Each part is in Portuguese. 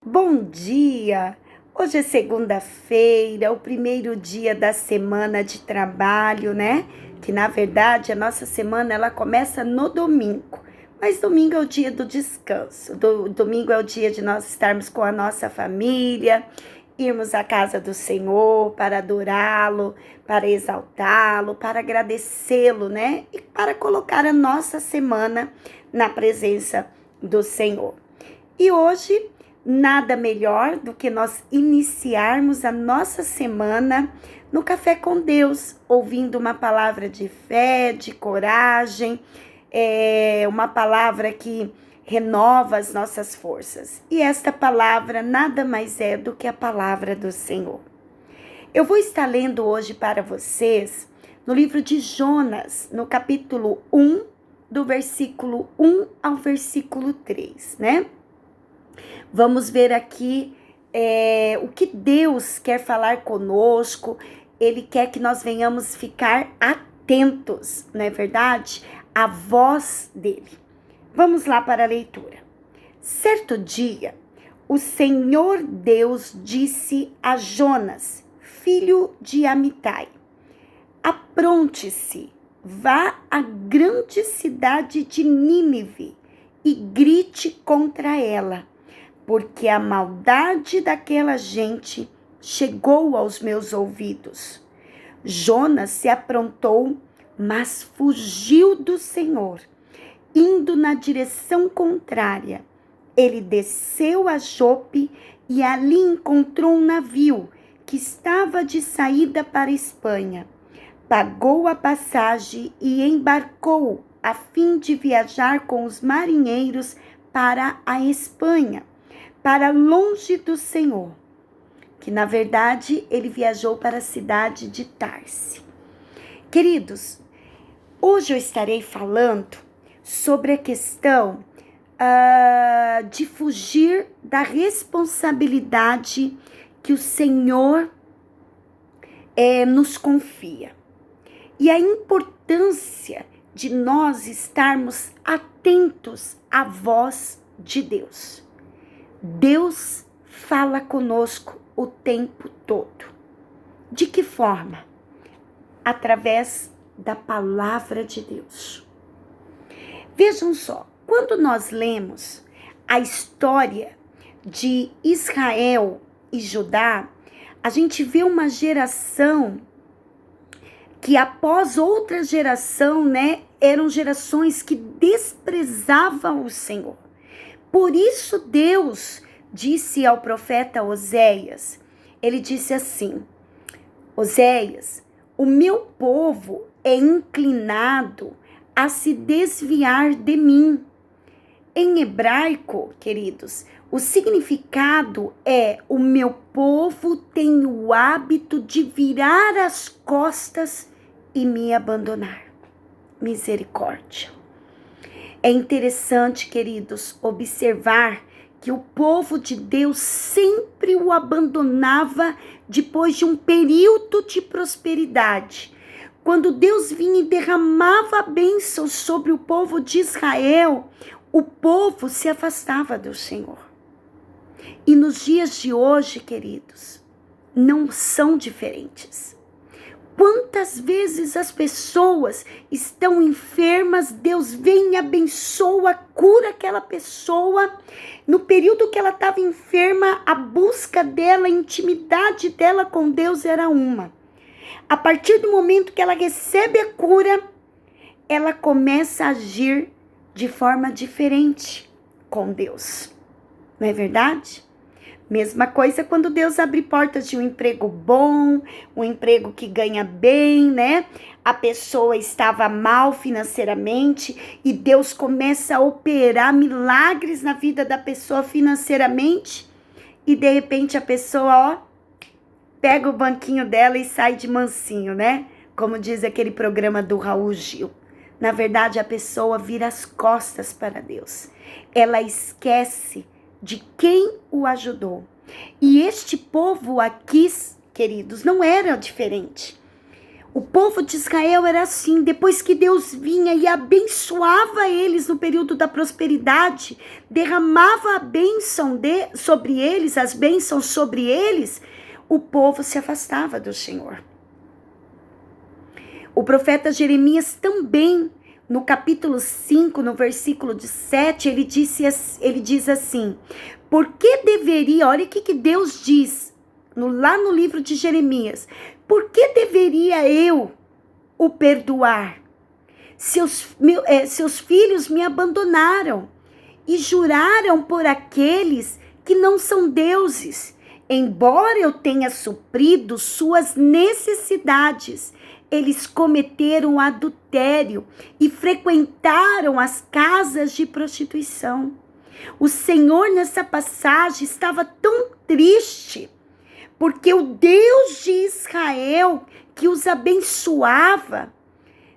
Bom dia! Hoje é segunda-feira, o primeiro dia da semana de trabalho, né? Que na verdade a nossa semana ela começa no domingo, mas domingo é o dia do descanso. Domingo é o dia de nós estarmos com a nossa família, irmos à casa do Senhor para adorá-lo, para exaltá-lo, para agradecê-lo, né? E para colocar a nossa semana na presença do Senhor. E hoje, nada melhor do que nós iniciarmos a nossa semana no Café com Deus, ouvindo uma palavra de fé, de coragem, uma palavra que renova as nossas forças. E esta palavra nada mais é do que a palavra do Senhor. Eu vou estar lendo hoje para vocês no livro de Jonas, no capítulo 1, do versículo 1 ao versículo 3, né? Vamos ver aqui o que Deus quer falar conosco. Ele quer que nós venhamos ficar atentos, não é verdade? À voz dele. Vamos lá para a leitura. Certo dia, o Senhor Deus disse a Jonas, filho de Amitai: apronte-se, vá à grande cidade de Nínive e grite contra ela, porque a maldade daquela gente chegou aos meus ouvidos. Jonas se aprontou, mas fugiu do Senhor, indo na direção contrária. Ele desceu a Jope e ali encontrou um navio que estava de saída para a Espanha. Pagou a passagem e embarcou a fim de viajar com os marinheiros para a Espanha, para longe do Senhor, que na verdade ele viajou para a cidade de Tarse. Queridos, hoje eu estarei falando sobre a questão de fugir da responsabilidade que o Senhor nos confia. E a importância de nós estarmos atentos à voz de Deus. Deus fala conosco o tempo todo. De que forma? Através da palavra de Deus. Vejam só, quando nós lemos a história de Israel e Judá, a gente vê uma geração que após outra geração, né, eram gerações que desprezavam o Senhor. Por isso Deus disse ao profeta Oséias, ele disse assim: Oséias, o meu povo é inclinado a se desviar de mim. Em hebraico, queridos, o significado é: o meu povo tem o hábito de virar as costas e me abandonar. Misericórdia. É interessante, queridos, observar que o povo de Deus sempre o abandonava depois de um período de prosperidade. Quando Deus vinha e derramava bênçãos sobre o povo de Israel, o povo se afastava do Senhor. E nos dias de hoje, queridos, não são diferentes. Quantas vezes as pessoas estão enfermas, Deus vem e abençoa, cura aquela pessoa. No período que ela estava enferma, a busca dela, a intimidade dela com Deus era uma. A partir do momento que ela recebe a cura, ela começa a agir de forma diferente com Deus. Não é verdade? Mesma coisa quando Deus abre portas de um emprego bom, um emprego que ganha bem, né? A pessoa estava mal financeiramente e Deus começa a operar milagres na vida da pessoa financeiramente e de repente a pessoa, pega o banquinho dela e sai de mansinho, né? Como diz aquele programa do Raul Gil. Na verdade, a pessoa vira as costas para Deus. Ela esquece de quem o ajudou. E este povo aqui, queridos, não era diferente. O povo de Israel era assim, depois que Deus vinha e abençoava eles no período da prosperidade, derramava a bênção sobre eles, as bênçãos sobre eles, o povo se afastava do Senhor. O profeta Jeremias também, no capítulo 5, no versículo 7, ele diz assim, por que deveria, olha o que Deus diz, lá no livro de Jeremias, por que deveria eu o perdoar? Seus filhos me abandonaram e juraram por aqueles que não são deuses. Embora eu tenha suprido suas necessidades, eles cometeram adultério e frequentaram as casas de prostituição. O Senhor, nessa passagem, estava tão triste, porque o Deus de Israel, que os abençoava,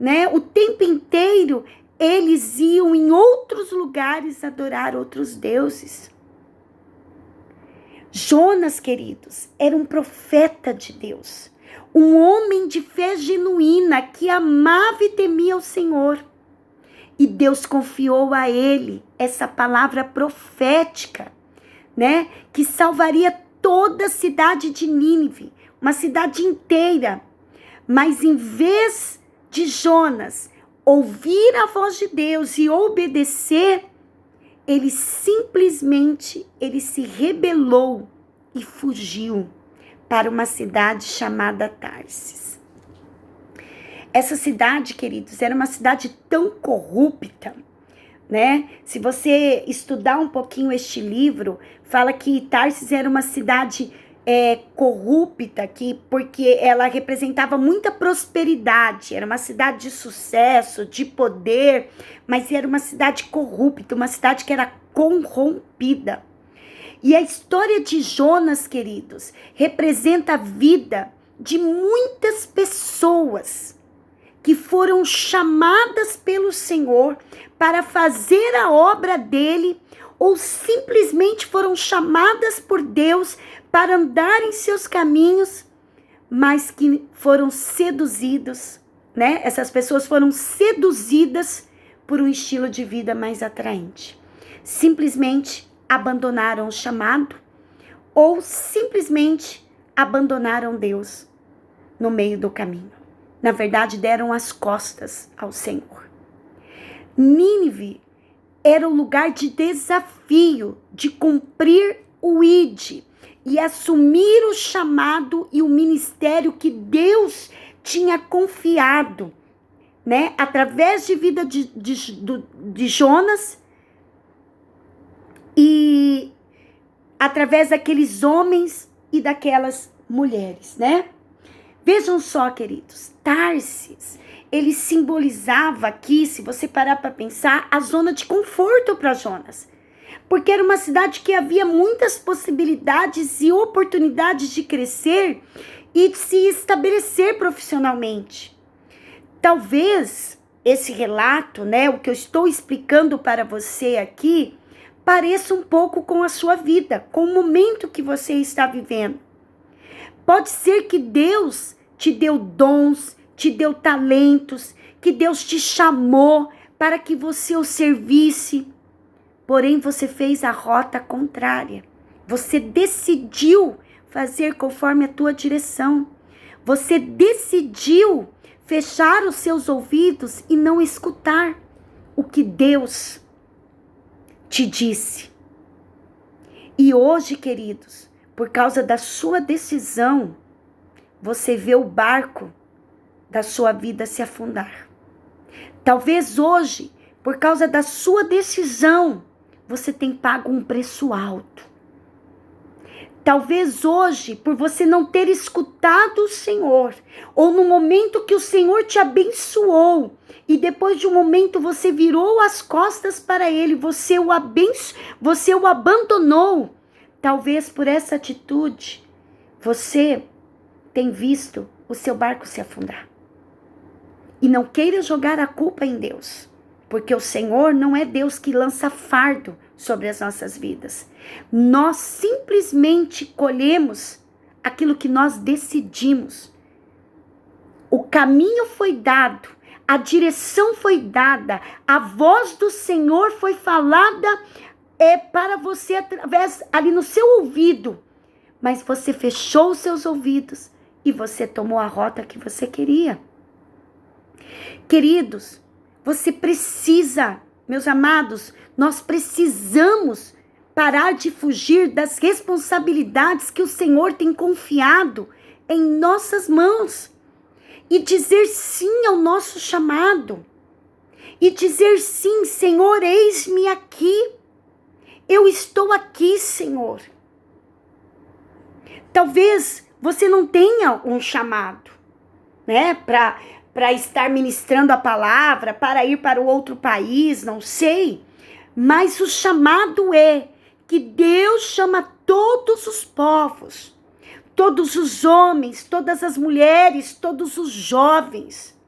né, o tempo inteiro, eles iam em outros lugares adorar outros deuses. Jonas, queridos, era um profeta de Deus, um homem de fé genuína, que amava e temia o Senhor. E Deus confiou a ele essa palavra profética, né, que salvaria toda a cidade de Nínive, uma cidade inteira. Mas em vez de Jonas ouvir a voz de Deus e obedecer, ele simplesmente se rebelou e fugiu para uma cidade chamada Tarsis. Essa cidade, queridos, era uma cidade tão corrupta, né? Se você estudar um pouquinho este livro, fala que Tarsis era uma cidade corrupta, porque ela representava muita prosperidade, era uma cidade de sucesso, de poder, mas era uma cidade corrupta, uma cidade que era corrompida. E a história de Jonas, queridos, representa a vida de muitas pessoas que foram chamadas pelo Senhor para fazer a obra dele, ou simplesmente foram chamadas por Deus para andar em seus caminhos, mas que foram seduzidos, né? Essas pessoas foram seduzidas por um estilo de vida mais atraente. Simplesmente abandonaram o chamado, ou simplesmente abandonaram Deus no meio do caminho. Na verdade, deram as costas ao Senhor. Nínive era o lugar de desafio, de cumprir o ID e assumir o chamado e o ministério que Deus tinha confiado, né? Através de vida de Jonas e através daqueles homens e daquelas mulheres, né? Vejam só, queridos, Tarsis, ele simbolizava aqui, se você parar para pensar, a zona de conforto para Jonas. Porque era uma cidade que havia muitas possibilidades e oportunidades de crescer e de se estabelecer profissionalmente. Talvez esse relato, né, o que eu estou explicando para você aqui, pareça um pouco com a sua vida, com o momento que você está vivendo. Pode ser que Deus te deu dons, te deu talentos, que Deus te chamou para que você o servisse. Porém, você fez a rota contrária. Você decidiu fazer conforme a tua direção. Você decidiu fechar os seus ouvidos e não escutar o que Deus te disse. E hoje, queridos, por causa da sua decisão, você vê o barco da sua vida se afundar. Talvez hoje, por causa da sua decisão, você tem pago um preço alto. Talvez hoje, por você não ter escutado o Senhor, ou no momento que o Senhor te abençoou, e depois de um momento você virou as costas para Ele, você o abandonou. Talvez por essa atitude, você tem visto o seu barco se afundar. E não queira jogar a culpa em Deus, porque o Senhor não é Deus que lança fardo sobre as nossas vidas. Nós simplesmente colhemos aquilo que nós decidimos O caminho foi dado, a direção foi dada, a voz do Senhor foi falada para você através ali no seu ouvido. Mas você fechou os seus ouvidos e você tomou a rota que você queria. Queridos, você precisa, meus amados, nós precisamos parar de fugir das responsabilidades que o Senhor tem confiado em nossas mãos. E dizer sim ao nosso chamado. E dizer sim, Senhor, eis-me aqui. Eu estou aqui, Senhor. Talvez você não tenha um chamado, né? Para estar ministrando a palavra, para ir para o outro país, não sei. Mas o chamado é que Deus chama todos os povos. Todos os homens, todas as mulheres, todos os jovens,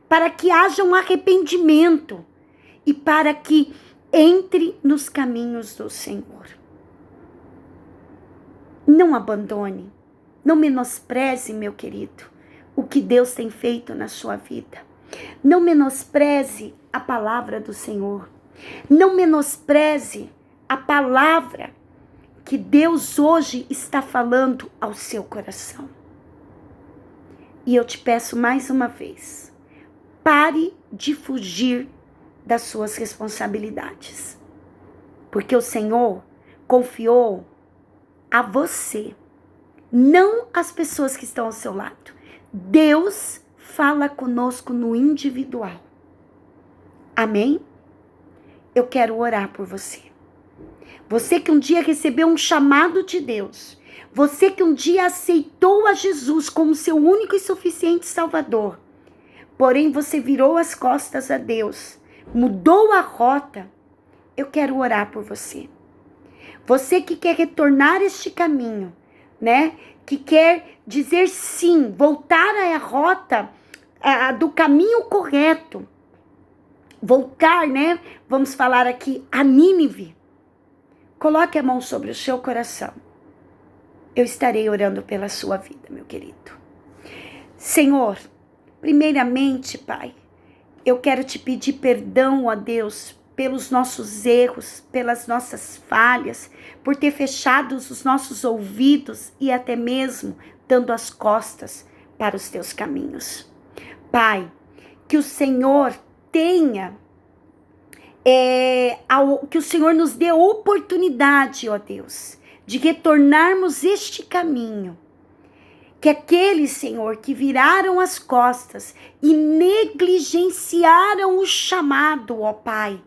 para que haja um arrependimento e para que entre nos caminhos do Senhor. Não abandone, não menospreze, meu querido, o que Deus tem feito na sua vida. Não menospreze a palavra do Senhor. Não menospreze a palavra que Deus hoje está falando ao seu coração. E eu te peço mais uma vez, pare de fugir das suas responsabilidades. Porque o Senhor confiou a você, não as pessoas que estão ao seu lado. Deus fala conosco no individual. Amém? Eu quero orar por você. Você que um dia recebeu um chamado de Deus. Você que um dia aceitou a Jesus como seu único e suficiente Salvador. Porém, você virou as costas a Deus. Mudou a rota. Eu quero orar por você. Você que quer retornar este caminho, né? Que quer dizer sim, voltar à rota do caminho correto. Voltar, né? Vamos falar aqui, a Nínive. Coloque a mão sobre o seu coração. Eu estarei orando pela sua vida, meu querido. Senhor, primeiramente, Pai, eu quero te pedir perdão, ó Deus, pelos nossos erros, pelas nossas falhas, por ter fechado os nossos ouvidos e até mesmo dando as costas para os teus caminhos. Pai, que o Senhor tenha que o Senhor nos dê oportunidade, ó Deus, de retornarmos este caminho. Que aqueles, Senhor, que viraram as costas e negligenciaram o chamado, ó Pai,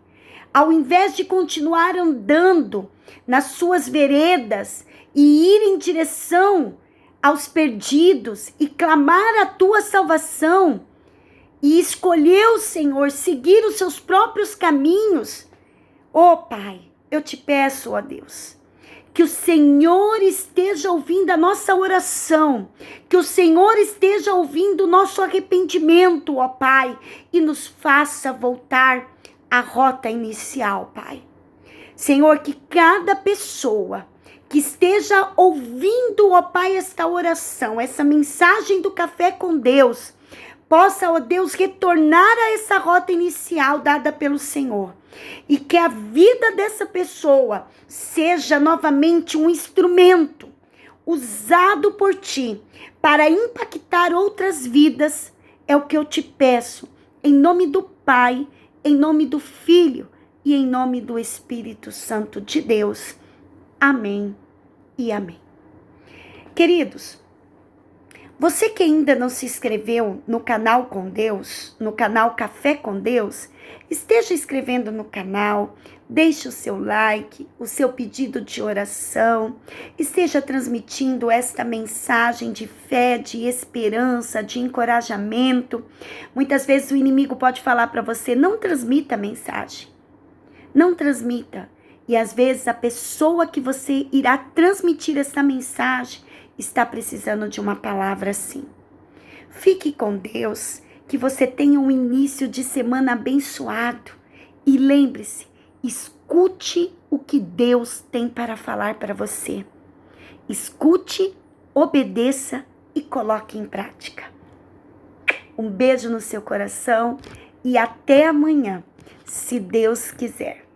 ao invés de continuar andando nas suas veredas e ir em direção aos perdidos e clamar a tua salvação, e escolheu, Senhor, seguir os seus próprios caminhos. Ó Pai, eu te peço, ó Deus, que o Senhor esteja ouvindo a nossa oração, que o Senhor esteja ouvindo o nosso arrependimento, ó Pai, e nos faça voltar à rota inicial, Pai. Senhor, que cada pessoa que esteja ouvindo, ó Pai, esta oração, essa mensagem do Café com Deus, possa, ó Deus, retornar a essa rota inicial dada pelo Senhor. E que a vida dessa pessoa seja novamente um instrumento usado por ti para impactar outras vidas. É o que eu te peço, em nome do Pai, em nome do Filho e em nome do Espírito Santo de Deus. Amém e amém. Queridos, você que ainda não se inscreveu no canal com Deus, no canal Café com Deus, esteja inscrevendo no canal, deixe o seu like, o seu pedido de oração, esteja transmitindo esta mensagem de fé, de esperança, de encorajamento. Muitas vezes o inimigo pode falar para você, não transmita a mensagem, não transmita. E às vezes a pessoa que você irá transmitir essa mensagem está precisando de uma palavra assim. Fique com Deus, que você tenha um início de semana abençoado. E lembre-se, escute o que Deus tem para falar para você. Escute, obedeça e coloque em prática. Um beijo no seu coração e até amanhã, se Deus quiser.